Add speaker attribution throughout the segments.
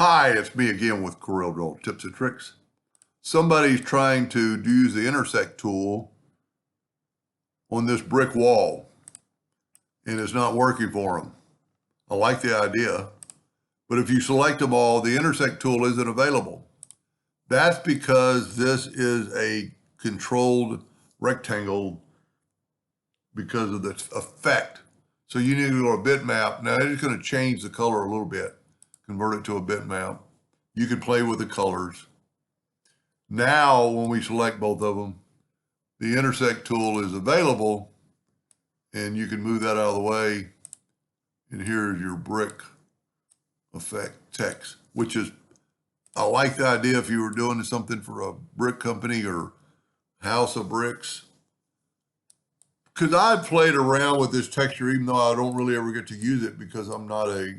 Speaker 1: Hi, it's me again with Corel Draw Tips and Tricks. Somebody's trying to use the intersect tool on this brick wall and it's not working for them. I like the idea, but if you select them all, the intersect tool isn't available. That's because this is a controlled rectangle because of the effect. So you need to go to a bitmap. Now it's going to change the color a little bit, convert it to a bitmap. You can play with the colors. Now, when we select both of them, the intersect tool is available and you can move that out of the way. And here's your brick effect text, which is, I like the idea if you were doing something for a brick company or house of bricks. Because I've played around with this texture, even though I don't really ever get to use it because I'm not a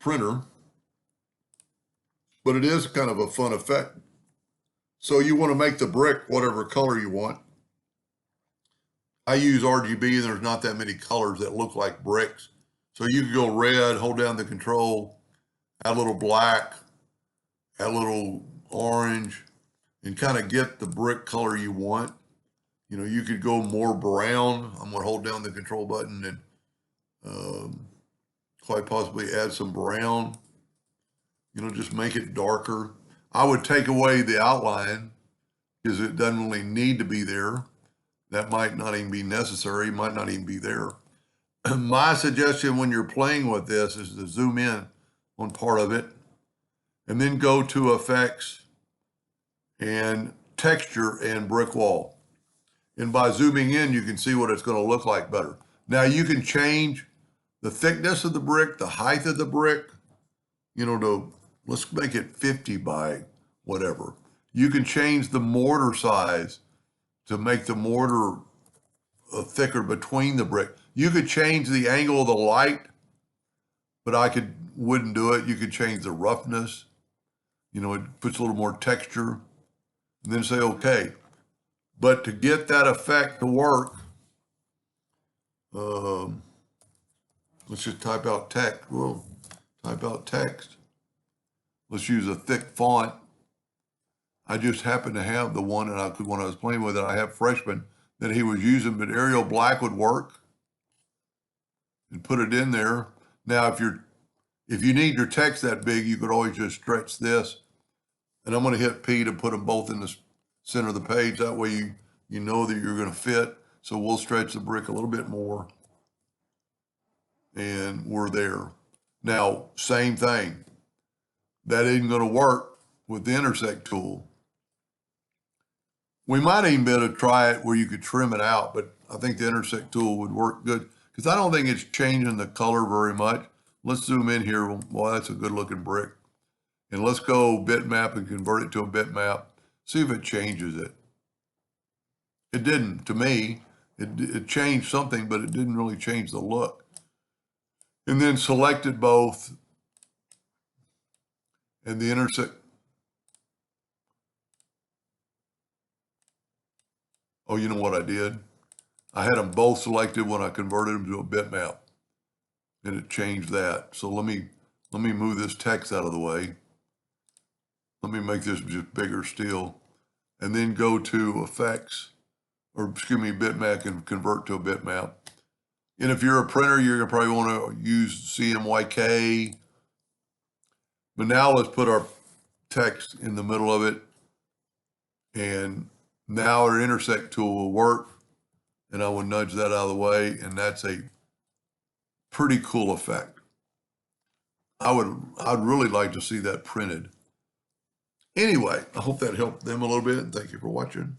Speaker 1: printer. But it is kind of a fun effect. So you want to make the brick whatever color you want. I use RGB and there's not that many colors that look like bricks. So you can go red, hold down the control, add a little black, add a little orange, and kind of get the brick color you want. You know, you could go more brown. I'm going to hold down the control button and quite possibly add some brown. You know, just make it darker. I would take away the outline because it doesn't really need to be there. That might not even be necessary, might not even be there. My suggestion when you're playing with this is to zoom in on part of it and then go to effects and texture and brick wall. And by zooming in, you can see what it's going to look like better. Now you can change the thickness of the brick, the height of the brick, you know, to let's make it 50 by whatever. You can change the mortar size to make the mortar thicker between the brick. You could change the angle of the light, but wouldn't do it. You could change the roughness. You know, it puts a little more texture. And then say, okay. But to get that effect to work, let's just type out text. We'll type out text. Let's use a thick font. I just happen to have the one that when I was playing with it, I have Freshman that he was using, but Arial Black would work. And put it in there. Now, if you need your text that big, you could always just stretch this. And I'm going to hit P to put them both in the center of the page. That way you know that you're going to fit. So we'll stretch the brick a little bit more. And we're there. Now, same thing. That isn't going to work with the intersect tool. We might even be able to try it where you could trim it out, but I think the intersect tool would work good because I don't think it's changing the color very much. Let's zoom in here. Well, that's a good looking brick. And let's go bitmap and convert it to a bitmap. See if it changes it. It didn't to me. It changed something, but it didn't really change the look. And then selected both and the intersect. Oh, you know what I did? I had them both selected when I converted them to a bitmap, and it changed that. So let me move this text out of the way. Let me make this just bigger still, and then go to effects, or excuse me, bitmap and convert to a bitmap. And if you're a printer, you're gonna probably want to use CMYK. But now let's put our text in the middle of it, and now our intersect tool will work. And I will nudge that out of the way, and that's a pretty cool effect. I'd really like to see that printed. Anyway, I hope that helped them a little bit, and thank you for watching.